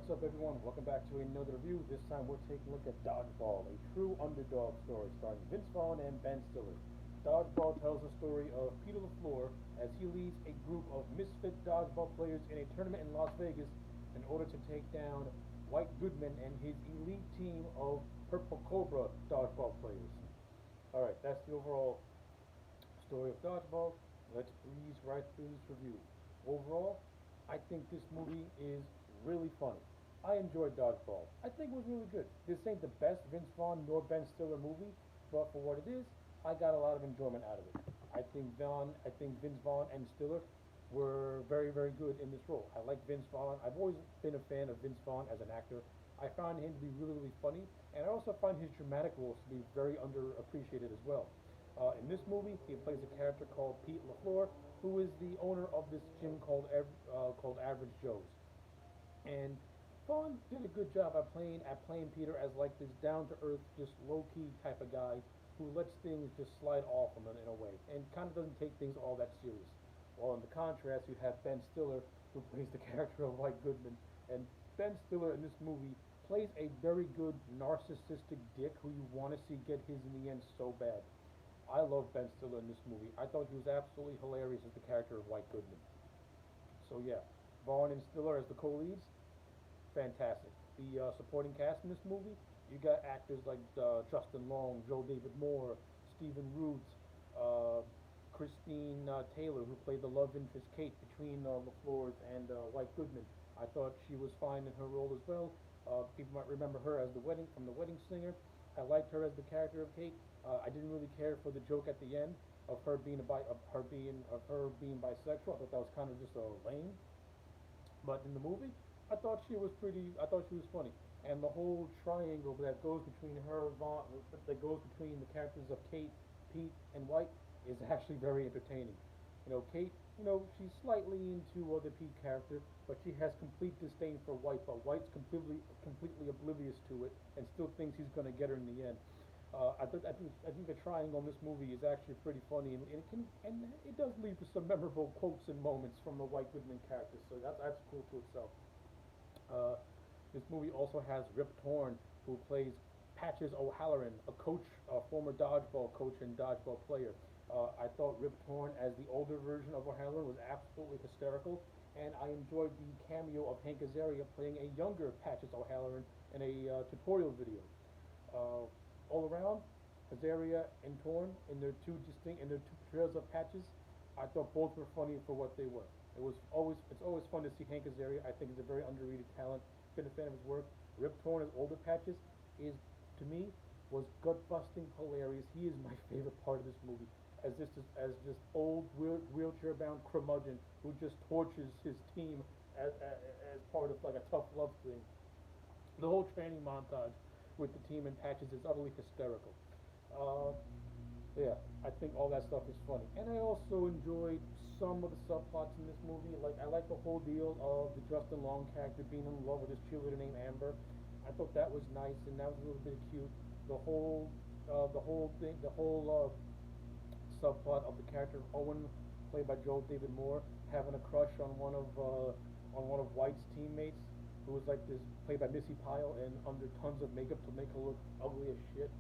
What's up, everyone? Welcome back to another review. This time we're taking a look at Dodgeball, a true underdog story starring Vince Vaughn and Ben Stiller. Dodgeball tells the story of Peter LaFleur as he leads a group of misfit dodgeball players in a tournament in Las Vegas in order to take down White Goodman and his elite team of Purple Cobra dodgeball players. Alright, that's the overall story of Dodgeball. Let's breeze right through this review. Overall, I think this movie is really funny. I enjoyed Dodgeball. I think it was really good. This ain't the best Vince Vaughn nor Ben Stiller movie, but for what it is, I got a lot of enjoyment out of it. I think Vince Vaughn and Stiller were very, very good in this role. I like Vince Vaughn. I've always been a fan of Vince Vaughn as an actor. I found him to be really, really funny, and I also find his dramatic roles to be very underappreciated as well. In this movie, he plays a character called Pete LaFleur, who is the owner of this gym called Average Joe's. And Vaughn did a good job at playing Peter as like this down to earth, just low key type of guy who lets things just slide off him in a way, and kind of doesn't take things all that serious. While in the contrast, you have Ben Stiller, who plays the character of White Goodman, and Ben Stiller in this movie plays a very good narcissistic dick who you want to see get his in the end so bad. I love Ben Stiller in this movie. I thought he was absolutely hilarious as the character of White Goodman. So yeah, Vaughn and Stiller as the co-leads, fantastic. The supporting cast in this movie, you got actors like Justin Long, Joe David Moore, Stephen Root, uh, Christine Taylor, who played the love interest Kate between LaFleur's and White Goodman. I thought she was fine in her role as well. People might remember her as the wedding from the Wedding Singer. I liked her as the character of Kate. I didn't really care for the joke at the end of her being being bisexual. I thought that was kind of just a lame. But in the movie, I thought she was funny, and the whole triangle that goes between her, Vaughn, that goes between the characters of Kate, Pete, and White is actually very entertaining. Kate, she's slightly into the Pete character, but she has complete disdain for White. But White's completely oblivious to it, and still thinks he's going to get her in the end. I think the triangle in this movie is actually pretty funny, and it does lead to some memorable quotes and moments from the White Goodman character. So that's cool to itself. Uh, this movie also has Rip Torn, who plays Patches O'Halloran, a coach, a former dodgeball coach and dodgeball player. I thought Rip Torn as the older version of O'Halloran was absolutely hysterical, and I enjoyed the cameo of Hank Azaria playing a younger Patches O'Halloran in a tutorial video. Uh, all around, Azaria and Torn in their two portrayals of Patches, I thought both were funny for what they were. It's always fun to see Hank Azaria. I think he's a very underrated talent. Been a fan of his work. Rip Torn as older Patches is, to me, was gut busting hilarious. He is my favorite part of this movie. As just old wheelchair bound curmudgeon who just tortures his team as part of like a tough love thing. The whole training montage with the team and Patches is utterly hysterical. Uh, yeah, I think all that stuff is funny, and I also enjoyed some of the subplots in this movie. Like I like the whole deal of the Justin Long character being in love with this cheerleader named Amber. I thought that was nice, and that was a little bit cute. The whole subplot of the character of Owen, played by Joel David Moore, having a crush on one of White's teammates, who was like this, played by Missy Pyle, and under tons of makeup to make her look ugly as shit.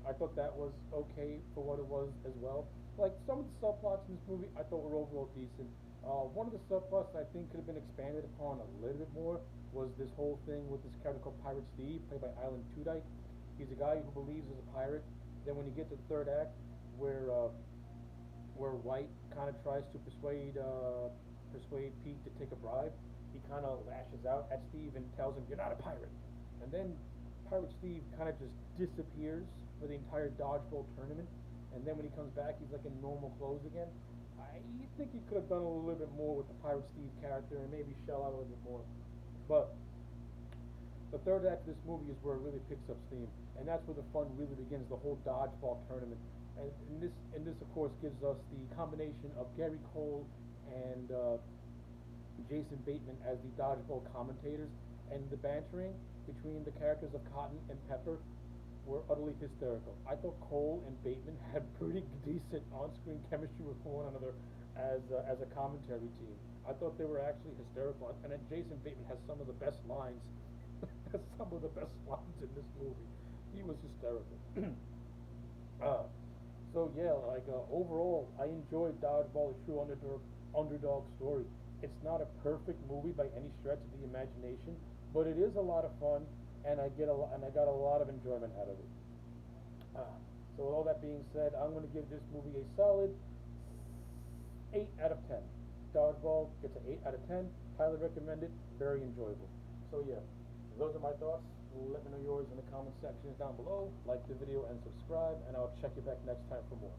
I thought that was okay for what it was as well. Like some of the subplots in this movie, I thought were overall decent. One of the subplots I think could have been expanded upon a little bit more was this whole thing with this character called Pirate Steve, played by Alan Tudyk. He's a guy who believes he's a pirate. Then when you get to the third act, where uh, where White kind of tries to persuade Pete to take a bribe, he kind of lashes out at Steve and tells him, "You're not a pirate." And then Pirate Steve kind of just disappears for the entire dodgeball tournament. And then when he comes back, he's like in normal clothes again. I think he could have done a little bit more with the Pirate Steve character and maybe shell out a little bit more. But the third act of this movie is where it really picks up steam, and that's where the fun really begins. The whole dodgeball tournament, and this of course gives us the combination of Gary Cole and Jason Bateman as the dodgeball commentators, and the bantering between the characters of Cotton and Pepper were utterly hysterical. I thought Cole and Bateman had pretty decent on-screen chemistry with one another as a commentary team. I thought they were actually hysterical, and then Jason Bateman has some of the best lines some of the best lines in this movie. He was hysterical. uh, so yeah, like overall, I enjoyed Dodgeball, a true underdog story. It's not a perfect movie by any stretch of the imagination, but it is a lot of fun, and I got a lot of enjoyment out of it. So with all that being said, I'm going to give this movie a solid 8 out of 10. Dodgeball gets an 8 out of 10. Highly recommend it. Very enjoyable. So yeah, those are my thoughts. Let me know yours in the comment sections down below. Like the video and subscribe, and I'll check you back next time for more.